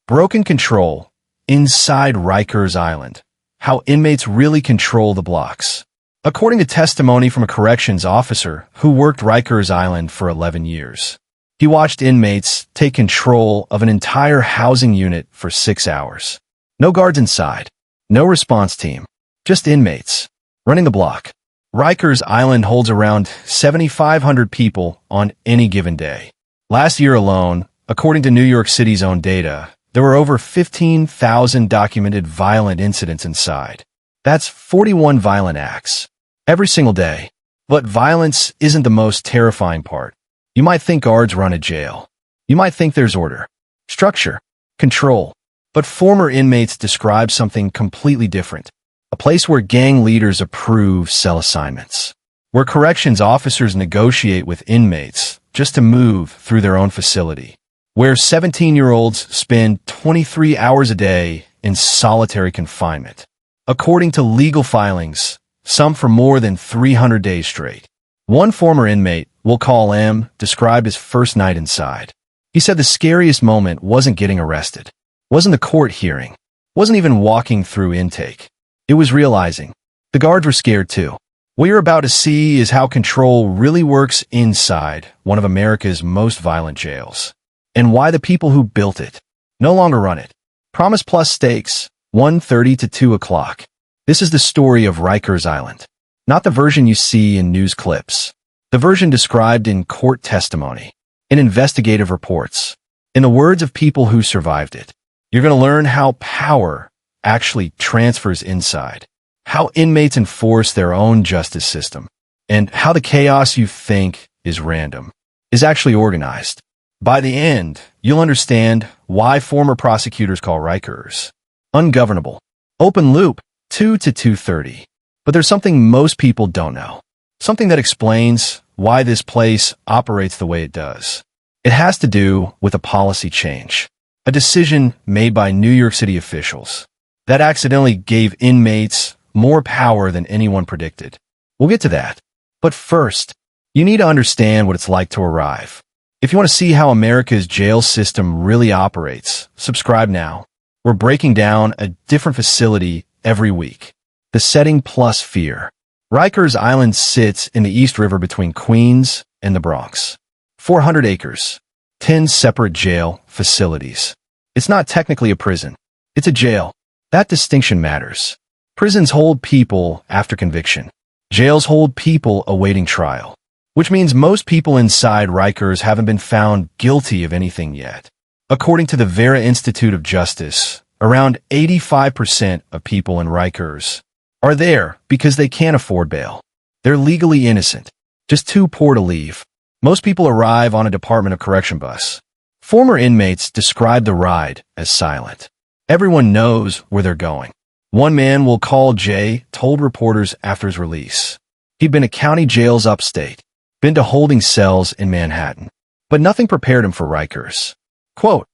Broken control inside Rikers Island. How inmates really control the blocks. According to testimony from a corrections officer who worked Rikers Island for 11 years, he watched inmates take control of an entire housing unit for 6 hours. No guards inside, no response team, just inmates running the block. Rikers Island holds around 7,500 people on any given day. Last year alone, according to New York City's own data, there were over 15,000 documented violent incidents inside. That's 41 violent acts every single day. But violence isn't the most terrifying part. You might think guards run a jail. You might think there's order, structure, control. But former inmates describe something completely different. A place where gang leaders approve cell assignments. Where corrections officers negotiate with inmates just to move through their own facility. Where 17-year-olds spend 23 hours a day in solitary confinement. According to legal filings, some for more than 300 days straight. One former inmate, we'll call M, described his first night inside. He said the scariest moment wasn't getting arrested, wasn't the court hearing, wasn't even walking through intake. It was realizing the guards were scared too. What you're about to see is how control really works inside one of America's most violent jails. And why the people who built it no longer run it. Promise plus stakes, 1:30 to 2 o'clock. This is the story of Rikers Island. Not the version you see in news clips. The version described in court testimony, in investigative reports, in the words of people who survived it. You're going to learn how power actually transfers inside, how inmates enforce their own justice system, and how the chaos you think is random is actually organized. By the end, you'll understand why former prosecutors call Rikers ungovernable. Open loop, 2 to 2:30. But there's something most people don't know. Something that explains why this place operates the way it does. It has to do with a policy change. A decision made by New York City officials that accidentally gave inmates more power than anyone predicted. We'll get to that. But first, you need to understand what it's like to arrive. If you want to see how America's jail system really operates, subscribe now. We're breaking down a different facility every week. The setting plus fear. Rikers Island sits in the East River between Queens and the Bronx. 400 acres, 10 separate jail facilities. It's not technically a prison. It's a jail. That distinction matters. Prisons hold people after conviction. Jails hold people awaiting trial. Which means most people inside Rikers haven't been found guilty of anything yet. According to the Vera Institute of Justice, around 85% of people in Rikers are there because they can't afford bail. They're legally innocent, just too poor to leave. Most people arrive on a Department of Correction bus. Former inmates describe the ride as silent. Everyone knows where they're going. One man we'll call Jay told reporters after his release. He'd been to county jails upstate, been to holding cells in Manhattan, but nothing prepared him for Rikers. Quote,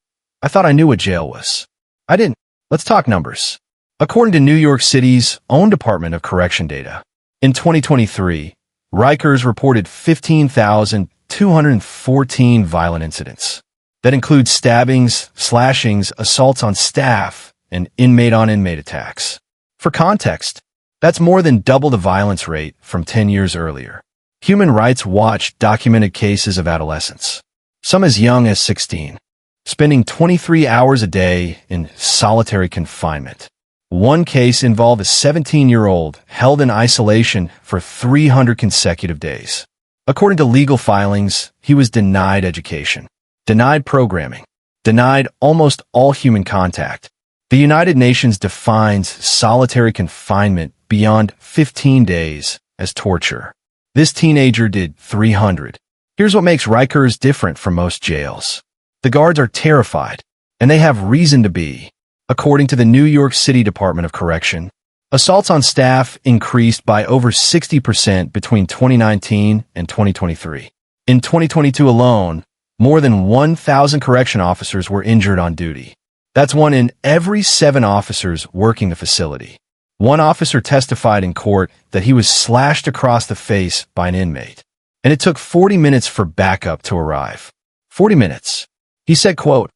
I thought I knew what jail was. I didn't. Let's talk numbers. According to New York City's own Department of Correction data, in 2023, Rikers reported 15,214 violent incidents. That includes stabbings, slashings, assaults on staff, and inmate-on-inmate attacks. For context, that's more than double the violence rate from 10 years earlier. Human Rights Watch documented cases of adolescents, some as young as 16, spending 23 hours a day in solitary confinement. One case involved a 17-year-old held in isolation for 300 consecutive days. According to legal filings, he was denied education, denied programming, denied almost all human contact. The United Nations defines solitary confinement beyond 15 days as torture. This teenager did 300. Here's what makes Rikers different from most jails. The guards are terrified, and they have reason to be. According to the New York City Department of Correction, assaults on staff increased by over 60% between 2019 and 2023. In 2022 alone, more than 1,000 correction officers were injured on duty. That's 1 in every 7 officers working the facility. One officer testified in court that he was slashed across the face by an inmate, and it took 40 minutes for backup to arrive. 40 minutes. He said, quote,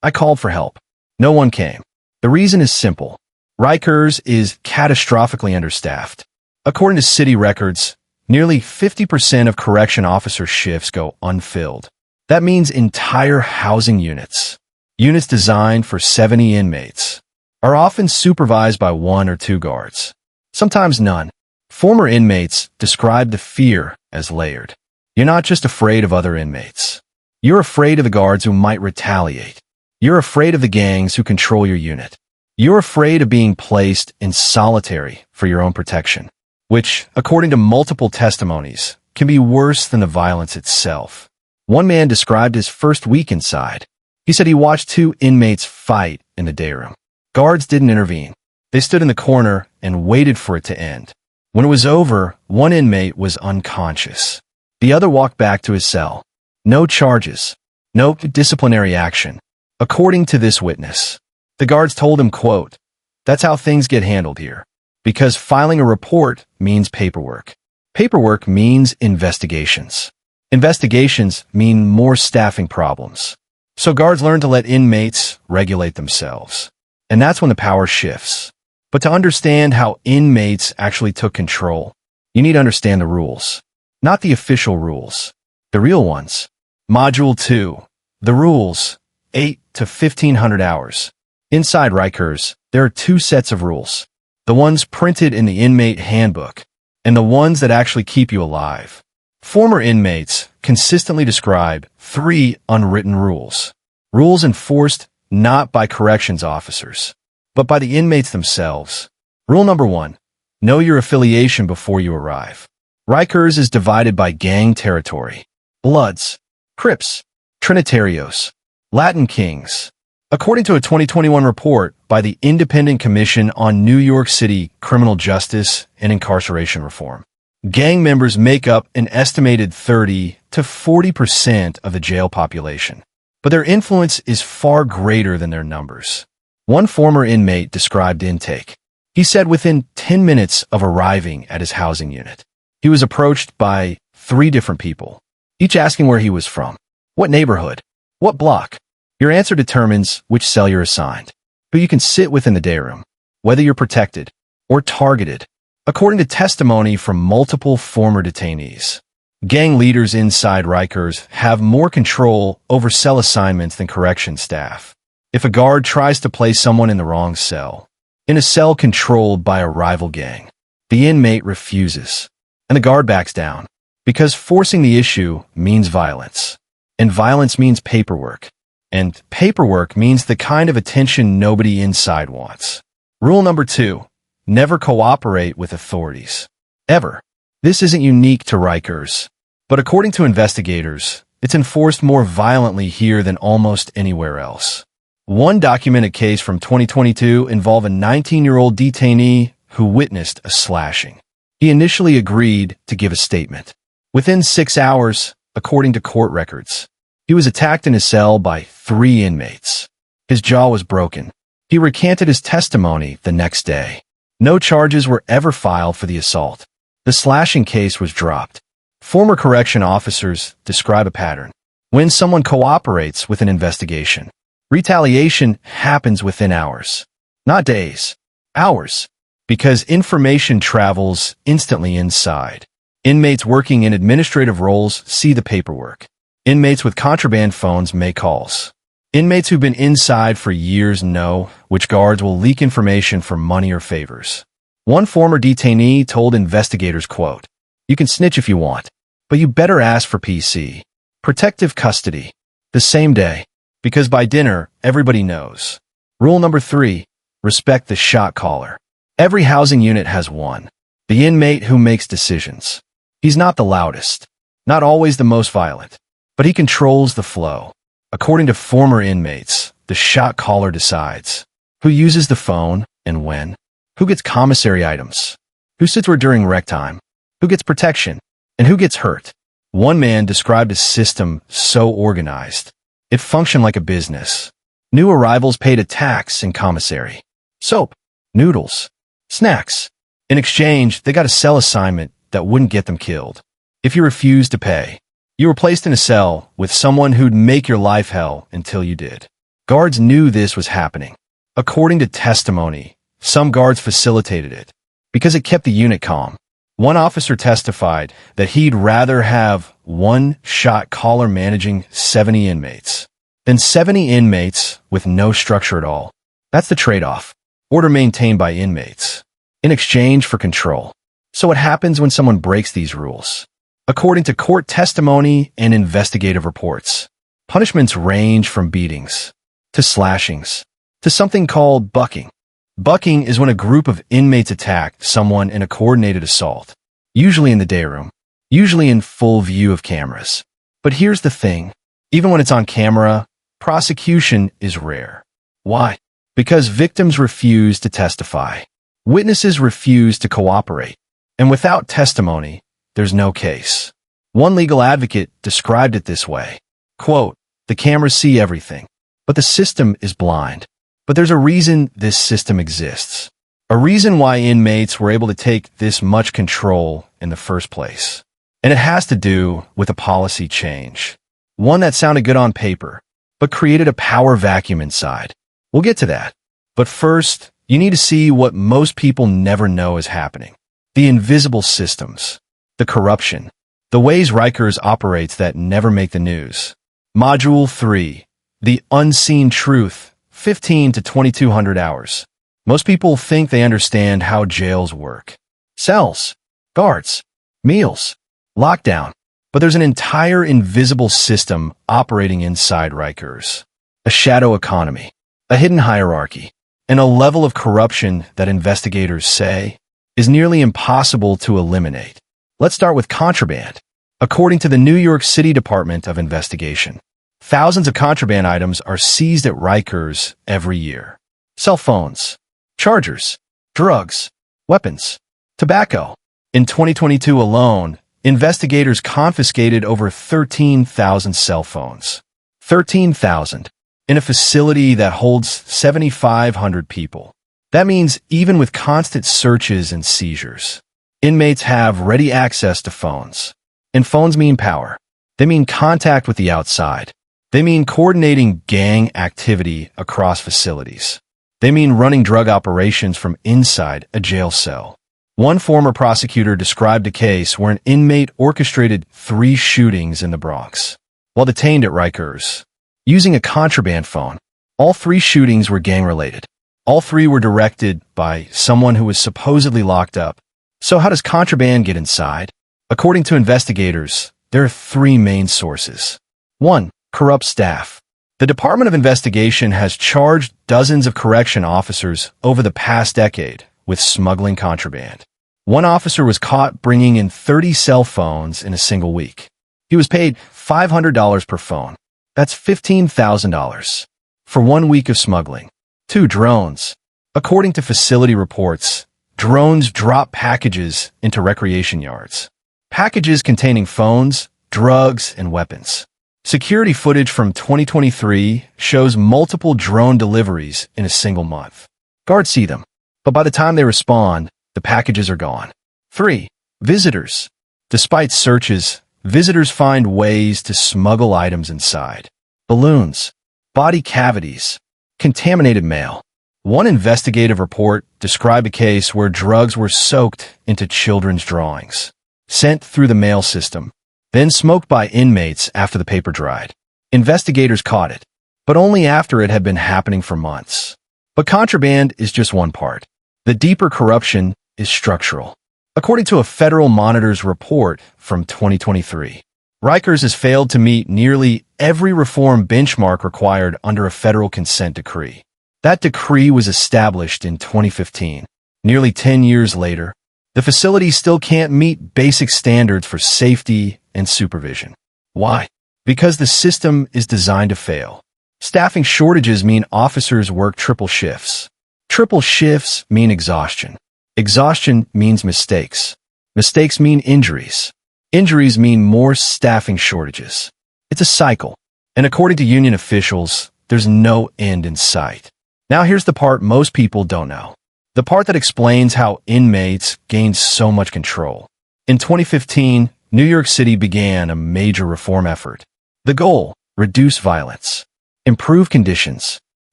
I called for help. No one came. The reason is simple. Rikers is catastrophically understaffed. According to city records, nearly 50% of correction officer shifts go unfilled. That means entire housing units designed for 70 inmates, are often supervised by 1 or 2 guards, sometimes none. Former inmates describe the fear as layered. You're not just afraid of other inmates. You're afraid of the guards who might retaliate. You're afraid of the gangs who control your unit. You're afraid of being placed in solitary for your own protection, which, according to multiple testimonies, can be worse than the violence itself. One man described his first week inside. He said he watched 2 inmates fight in the day room. Guards didn't intervene. They stood in the corner and waited for it to end. When it was over, one inmate was unconscious. The other walked back to his cell. No charges. No disciplinary action. According to this witness, the guards told him, quote, "That's how things get handled here. Because filing a report means paperwork. Paperwork means investigations. Investigations mean more staffing problems. So guards learn to let inmates regulate themselves. And that's when the power shifts. But to understand how inmates actually took control, you need to understand the rules. Not the official rules. The real ones. Module 2. The rules. 8 to 1500 hours. Inside Rikers, there are 2 sets of rules. The ones printed in the inmate handbook, and the ones that actually keep you alive. Former inmates consistently describe 3 unwritten rules. Rules enforced not by corrections officers, but by the inmates themselves. Rule number 1. Know your affiliation before you arrive. Rikers is divided by gang territory. Bloods, Crips, Trinitarios, Latin Kings. According to a 2021 report by the Independent Commission on New York City Criminal Justice and Incarceration Reform, gang members make up an estimated 30 to 40% of the jail population, but their influence is far greater than their numbers. One former inmate described intake. He said within 10 minutes of arriving at his housing unit, he was approached by 3 different people, each asking where he was from, what neighborhood, what block. Your answer determines which cell you're assigned, who you can sit with in the day room, whether you're protected or targeted. According to testimony from multiple former detainees, gang leaders inside Rikers have more control over cell assignments than correction staff. If a guard tries to place someone in the wrong cell, in a cell controlled by a rival gang, the inmate refuses, and the guard backs down, because forcing the issue means violence, and violence means paperwork. And paperwork means the kind of attention nobody inside wants. Rule number 2. Never cooperate with authorities. Ever. This isn't unique to Rikers, but according to investigators, it's enforced more violently here than almost anywhere else. One documented case from 2022 involved a 19-year-old detainee who witnessed a slashing. He initially agreed to give a statement. Within 6 hours, according to court records, he was attacked in his cell by 3 inmates. His jaw was broken. He recanted his testimony the next day. No charges were ever filed for the assault. The slashing case was dropped. Former correction officers describe a pattern. When someone cooperates with an investigation, retaliation happens within hours. Not days. Hours. Because information travels instantly inside. Inmates working in administrative roles see the paperwork. Inmates with contraband phones make calls. Inmates who've been inside for years know which guards will leak information for money or favors. One former detainee told investigators, quote, "You can snitch if you want, but you better ask for PC, protective custody, the same day, because by dinner, everybody knows." Rule number 3, respect the shot caller. Every housing unit has one, the inmate who makes decisions. He's not the loudest, not always the most violent, but he controls the flow. According to former inmates, the shot caller decides who uses the phone and when, who gets commissary items, who sits where during rec time, who gets protection, and who gets hurt. One man described a system so organized, it functioned like a business. New arrivals paid a tax in commissary. Soap, noodles, snacks. In exchange, they got a cell assignment that wouldn't get them killed. If you refused to pay, you were placed in a cell with someone who'd make your life hell until you did. Guards knew this was happening. According to testimony, some guards facilitated it because it kept the unit calm. One officer testified that he'd rather have one shot caller managing 70 inmates than 70 inmates with no structure at all. That's the trade-off. Order maintained by inmates in exchange for control. So what happens when someone breaks these rules? According to court testimony and investigative reports, punishments range from beatings to slashings to something called bucking. Bucking is when a group of inmates attack someone in a coordinated assault, usually in the day room, usually in full view of cameras. But here's the thing. Even when it's on camera, prosecution is rare. Why? Because victims refuse to testify. Witnesses refuse to cooperate. And without testimony, there's no case. One legal advocate described it this way. Quote, "The cameras see everything, but the system is blind." But there's a reason this system exists. A reason why inmates were able to take this much control in the first place. And it has to do with a policy change. One that sounded good on paper, but created a power vacuum inside. We'll get to that. But first, you need to see what most people never know is happening. The invisible systems, the corruption, the ways Rikers operates that never make the news. Module 3, the unseen truth, 15 to 2200 hours. Most people think they understand how jails work. Cells, guards, meals, lockdown. But there's an entire invisible system operating inside Rikers. A shadow economy, a hidden hierarchy, and a level of corruption that investigators say is nearly impossible to eliminate. Let's start with contraband. According to the New York City Department of Investigation, thousands of contraband items are seized at Rikers every year. Cell phones, chargers, drugs, weapons, tobacco. In 2022 alone, investigators confiscated over 13,000 cell phones. 13,000 in a facility that holds 7,500 people. That means even with constant searches and seizures, inmates have ready access to phones. And phones mean power. They mean contact with the outside. They mean coordinating gang activity across facilities. They mean running drug operations from inside a jail cell. One former prosecutor described a case where an inmate orchestrated 3 shootings in the Bronx while detained at Rikers using a contraband phone. All 3 shootings were gang-related. All 3 were directed by someone who was supposedly locked up. So how does contraband get inside? According to investigators, there are 3 main sources. 1. Corrupt staff. The Department of Investigation has charged dozens of correction officers over the past decade with smuggling contraband. One officer was caught bringing in 30 cell phones in a single week. He was paid $500 per phone. That's $15,000 for 1 week of smuggling. 2. Drones. According to facility reports, drones drop packages into recreation yards. Packages containing phones, drugs, and weapons. Security footage from 2023 shows multiple drone deliveries in a single month. Guards see them, but by the time they respond, the packages are gone. 3. Visitors. Despite searches, visitors find ways to smuggle items inside. Balloons, body cavities, contaminated mail. One investigative report described a case where drugs were soaked into children's drawings, sent through the mail system, then smoked by inmates after the paper dried. Investigators caught it, but only after it had been happening for months. But contraband is just one part. The deeper corruption is structural. According to a Federal Monitor's report from 2023, Rikers has failed to meet nearly every reform benchmark required under a federal consent decree. That decree was established in 2015. Nearly 10 years later, the facility still can't meet basic standards for safety and supervision. Why? Because the system is designed to fail. Staffing shortages mean officers work triple shifts. Triple shifts mean exhaustion. Exhaustion means mistakes. Mistakes mean injuries. Injuries mean more staffing shortages. It's a cycle. And according to union officials, there's no end in sight. Now here's the part most people don't know. The part that explains how inmates gained so much control. In 2015, New York City began a major reform effort. The goal: reduce violence. improve conditions,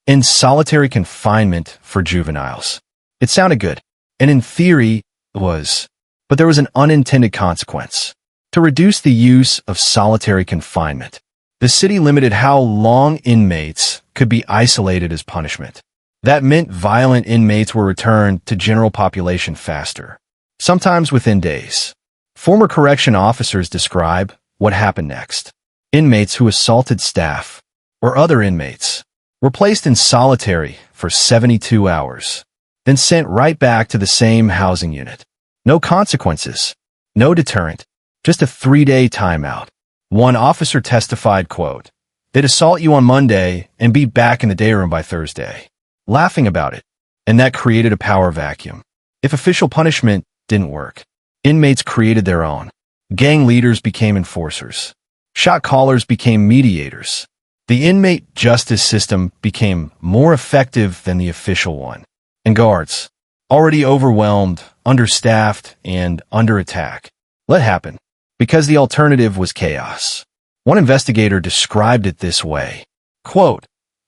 end solitary confinement for juveniles. It sounded good, and in theory, it was. But there was an unintended consequence. To reduce the use of solitary confinement, the city limited how long inmates could be isolated as punishment. That meant violent inmates were returned to general population faster, sometimes within days. Former correction officers describe what happened next. Inmates who assaulted staff or other inmates were placed in solitary for 72 hours, then sent right back to the same housing unit. No consequences, no deterrent, just a 3-day timeout. One officer testified, quote, "They'd assault you on Monday and be back in the day room by Thursday," laughing about it, and that created a power vacuum. If official punishment didn't work, inmates created their own. Gang leaders became enforcers. Shot callers became mediators. The inmate justice system became more effective than the official one. And guards, already overwhelmed, understaffed, and under attack, let happen, because the alternative was chaos. One investigator described it this way, quote,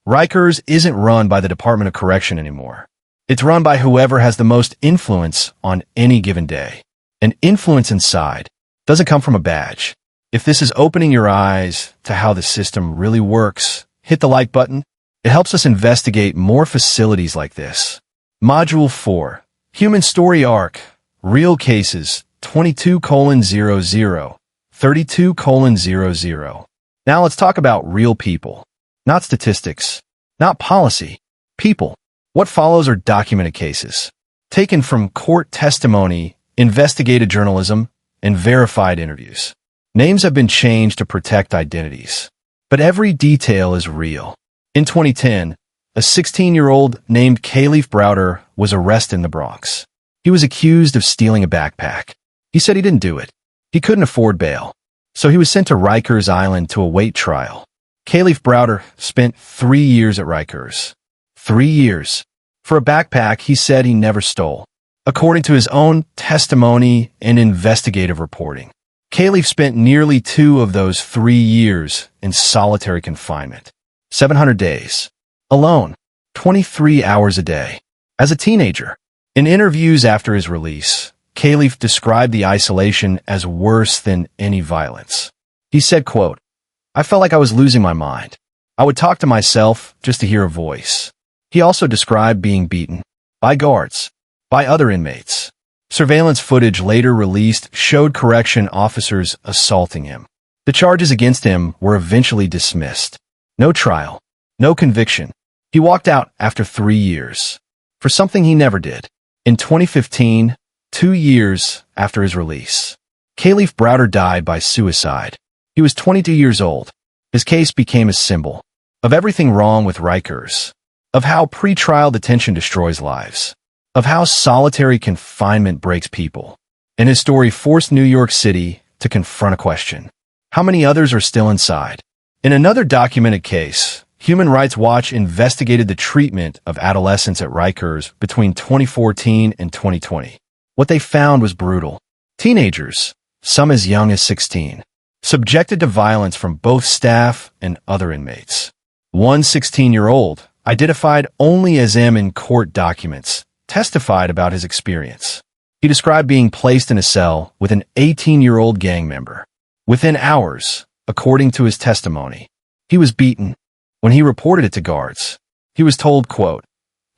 "Rikers isn't run by the Department of Correction anymore. It's run by whoever has the most influence on any given day. And influence inside doesn't come from a badge. If this is opening your eyes to how the system really works, hit the like button. It helps us investigate more facilities like this." Module 4, Human Story Arc, Real Cases, 22:00, 32:00. Now let's talk about real people. Not statistics, not policy, people. What follows are documented cases, taken from court testimony, investigative journalism, and verified interviews. Names have been changed to protect identities, but every detail is real. In 2010, a 16-year-old named Kalief Browder was arrested in the Bronx. He was accused of stealing a backpack. He said he didn't do it. He couldn't afford bail, so he was sent to Rikers Island to await trial. Kalief Browder spent 3 years at Rikers. 3 years. For a backpack he said he never stole, according to his own testimony and investigative reporting. Kalief spent nearly 2 of those 3 years in solitary confinement. 700 days. Alone. 23 hours a day. As a teenager. In interviews after his release, Kalief described the isolation as worse than any violence. He said, quote, "I felt like I was losing my mind. I would talk to myself just to hear a voice." He also described being beaten. By guards. By other inmates. Surveillance footage later released showed correction officers assaulting him. The charges against him were eventually dismissed. No trial. No conviction. He walked out after 3 years. For something he never did. In 2015, 2 years after his release, Kalief Browder died by suicide. He was 22 years old. His case became a symbol of everything wrong with Rikers, of how pretrial detention destroys lives, of how solitary confinement breaks people. And his story forced New York City to confront a question. How many others are still inside? In another documented case, Human Rights Watch investigated the treatment of adolescents at Rikers between 2014 and 2020. What they found was brutal. Teenagers, some as young as 16, subjected to violence from both staff and other inmates. One 16-year-old, identified only as M in court documents, testified about his experience. He described being placed in a cell with an 18-year-old gang member. Within hours, according to his testimony, he was beaten. When he reported it to guards, he was told, quote,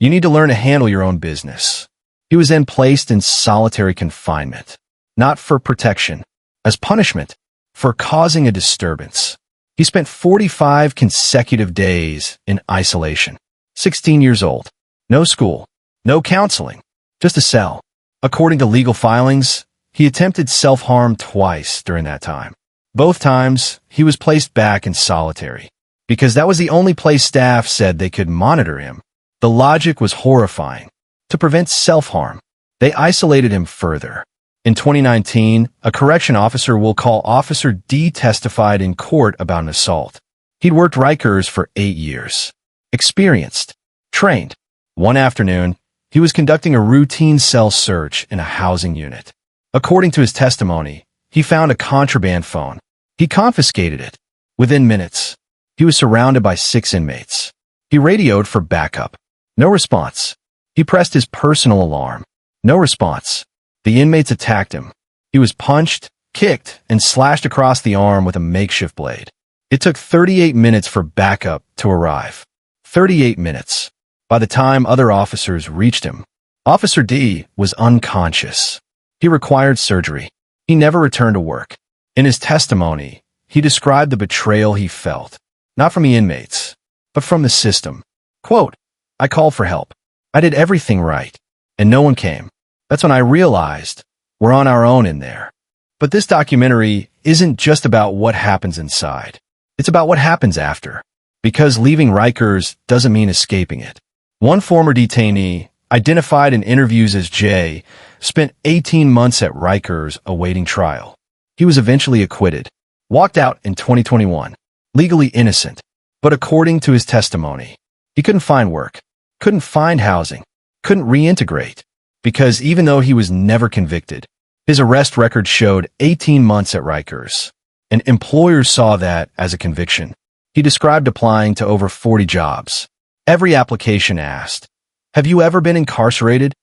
"You need to learn to handle your own business." He was then placed in solitary confinement, not for protection, as punishment, for causing a disturbance. He spent 45 consecutive days in isolation. 16 years old. No school. No counseling. Just a cell. According to legal filings, he attempted self-harm twice during that time. Both times, he was placed back in solitary, because that was the only place staff said they could monitor him. The logic was horrifying. To prevent self-harm, they isolated him further. In 2019, a correction officer will call Officer D testified in court about an assault. He'd worked Rikers for 8 years. Experienced. Trained. One afternoon, he was conducting a routine cell search in a housing unit. According to his testimony, he found a contraband phone. He confiscated it. Within minutes, He was surrounded by 6 inmates. He radioed for backup. No response. He pressed his personal alarm. No response. The inmates attacked him. He was punched, kicked, and slashed across the arm with a makeshift blade. It took 38 minutes for backup to arrive. 38 minutes. By the time other officers reached him, Officer D was unconscious. He required surgery. He never returned to work. In his testimony, he described the betrayal he felt, not from the inmates, but from the system. Quote, "I called for help. I did everything right, and no one came. That's when I realized we're on our own in there." But this documentary isn't just about what happens inside. It's about what happens after. Because leaving Rikers doesn't mean escaping it. One former detainee, identified in interviews as Jay, spent 18 months at Rikers awaiting trial. He was eventually acquitted, walked out in 2021, legally innocent. But according to his testimony, he couldn't find work, couldn't find housing, couldn't reintegrate, because even though he was never convicted, his arrest record showed 18 months at Rikers, and employers saw that as a conviction. He described applying to over 40 jobs. Every application asked, "Have you ever been incarcerated?"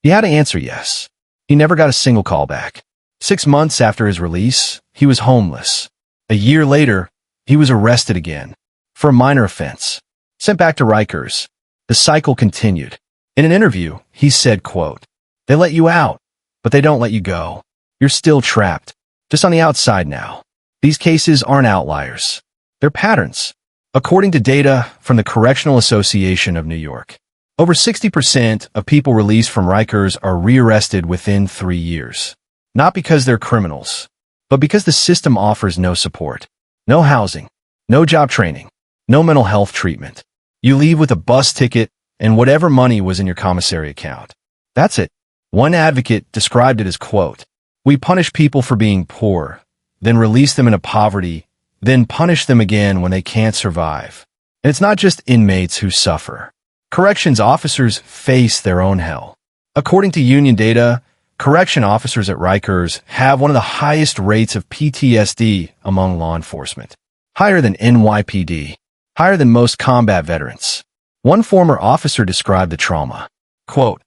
He had to answer yes. He never got a single call back. 6 months after his release, he was homeless. A year later, he was arrested again for a minor offense, sent back to Rikers. The cycle continued. In an interview, he said, quote, "They let you out, but they don't let you go. You're still trapped, just on the outside now." These cases aren't outliers. They're patterns. According to data from the Correctional Association of New York, over 60% of people released from Rikers are rearrested within 3 years. Not because they're criminals, but because the system offers no support, no housing, no job training, no mental health treatment. You leave with a bus ticket and whatever money was in your commissary account. That's it. One advocate described it as, quote, "We punish people for being poor, then release them into poverty, then punish them again when they can't survive." And it's not just inmates who suffer. Corrections officers face their own hell. According to union data, correction officers at Rikers have one of the highest rates of PTSD among law enforcement. Higher than NYPD. Higher than most combat veterans. One former officer described the trauma. Quote,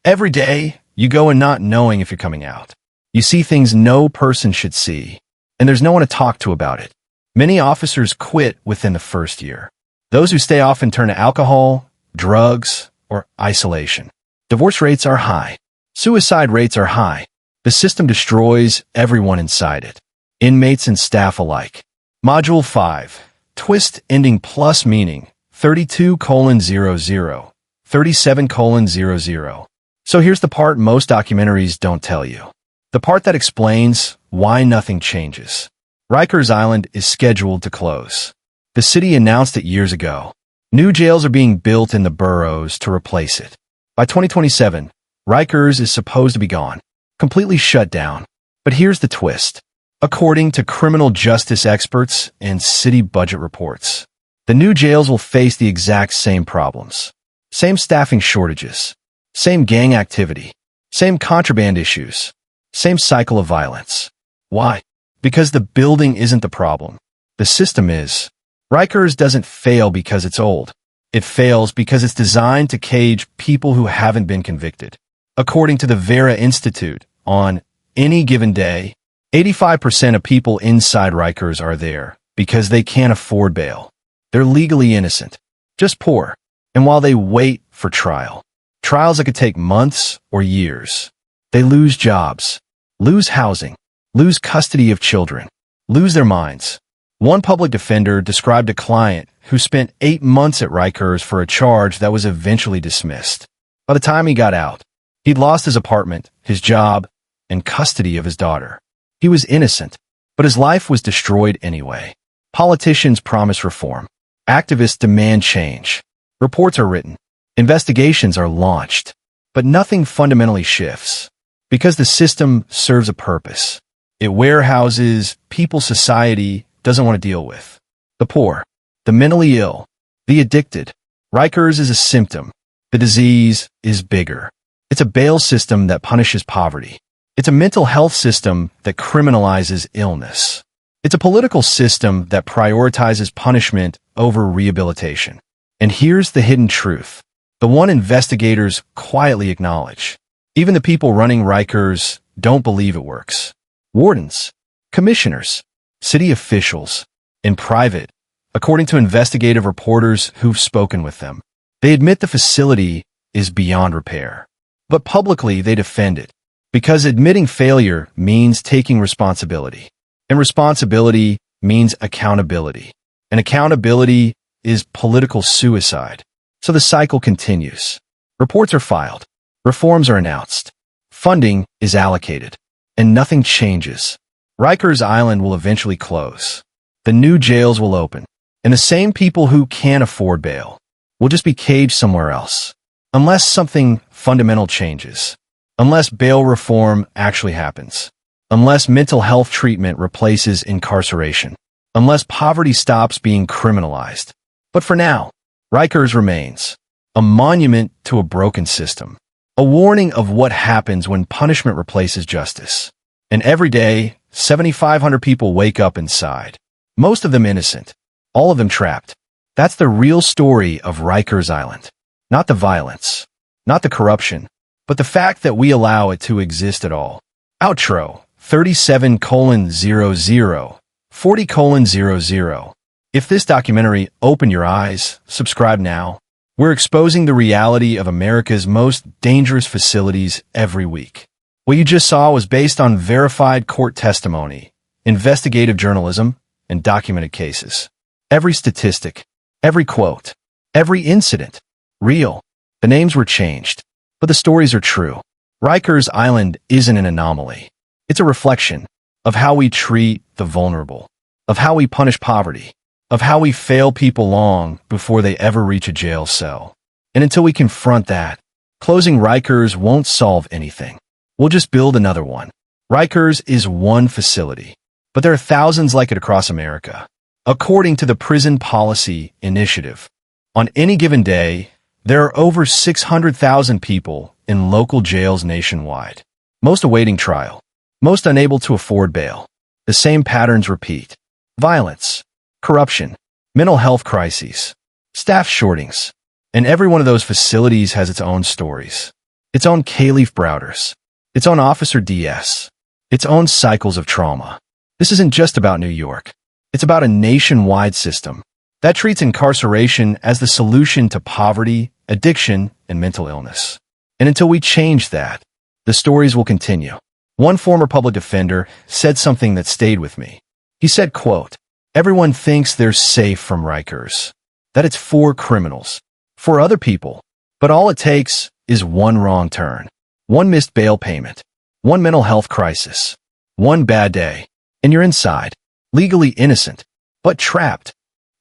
"Every day, you go in not knowing if you're coming out. You see things no person should see, and there's no one to talk to about it. Many officers quit within the first year. Those who stay often turn to alcohol, drugs, or isolation. Divorce rates are high. Suicide rates are high. The system destroys everyone inside it, inmates and staff alike." Module 5. Twist ending plus meaning. 32:00, 37:00. So here's the part most documentaries don't tell you. The part that explains why nothing changes. Rikers Island is scheduled to close. The city announced it years ago. New jails are being built in the boroughs to replace it. By 2027, Rikers is supposed to be gone, completely shut down. But here's the twist. According to criminal justice experts and city budget reports, the new jails will face the exact same problems. Same staffing shortages, same gang activity, same contraband issues, same cycle of violence. Why? Because the building isn't the problem. The system is. Rikers doesn't fail because it's old. It fails because it's designed to cage people who haven't been convicted. According to the Vera Institute, on any given day, 85% of people inside Rikers are there because they can't afford bail. They're legally innocent, just poor. And while they wait for trials that could take months or years, they lose jobs, lose housing, lose custody of children, lose their minds. One public defender described a client who spent 8 months at Rikers for a charge that was eventually dismissed. By the time he got out, he'd lost his apartment, his job, and custody of his daughter. He was innocent, but his life was destroyed anyway. Politicians promise reform. Activists demand change. Reports are written. Investigations are launched. But nothing fundamentally shifts. Because the system serves a purpose. It warehouses people society doesn't want to deal with. The poor, the mentally ill, the addicted. Rikers is a symptom. The disease is bigger. It's a bail system that punishes poverty. It's a mental health system that criminalizes illness. It's a political system that prioritizes punishment over rehabilitation. And here's the hidden truth, the one investigators quietly acknowledge. Even the people running Rikers don't believe it works. Wardens, commissioners, city officials, in private, according to investigative reporters who've spoken with them, they admit the facility is beyond repair. But publicly, they defend it, because admitting failure means taking responsibility. And responsibility means accountability. And accountability is political suicide. So the cycle continues. Reports are filed. Reforms are announced. Funding is allocated. And nothing changes. Rikers Island will eventually close. The new jails will open. And the same people who can't afford bail will just be caged somewhere else. Unless something fundamental changes. Unless bail reform actually happens. Unless mental health treatment replaces incarceration. Unless poverty stops being criminalized. But for now, Rikers remains a monument to a broken system. A warning of what happens when punishment replaces justice. And every day, 7,500 people wake up inside. Most of them innocent. All of them trapped. That's the real story of Rikers Island. Not the violence. Not the corruption. But the fact that we allow it to exist at all. Outro 37:00, 40:00. If this documentary opened your eyes, subscribe now. We're exposing the reality of America's most dangerous facilities every week. What you just saw was based on verified court testimony, investigative journalism, and documented cases. Every statistic, every quote, every incident, real. The names were changed, but the stories are true. Rikers Island isn't an anomaly. It's a reflection of how we treat the vulnerable, of how we punish poverty, of how we fail people long before they ever reach a jail cell. And until we confront that, closing Rikers won't solve anything. We'll just build another one. Rikers is one facility, but there are thousands like it across America. According to the Prison Policy Initiative, on any given day, there are over 600,000 people in local jails nationwide. Most awaiting trial. Most unable to afford bail. The same patterns repeat. Violence, corruption, mental health crises, staff shortings. And every one of those facilities has its own stories. Its own Kalief Browders. Its own Officer DS. Its own cycles of trauma. This isn't just about New York. It's about a nationwide system that treats incarceration as the solution to poverty, addiction, and mental illness. And until we change that, the stories will continue. One former public defender said something that stayed with me. He said, quote, "Everyone thinks they're safe from Rikers, that it's for criminals, for other people, but all it takes is one wrong turn, one missed bail payment, one mental health crisis, one bad day, and you're inside, legally innocent, but trapped."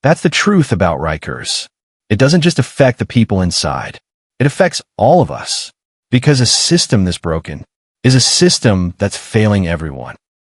That's the truth about Rikers. It doesn't just affect the people inside. It affects all of us, because a system this broken is a system that's failing everyone.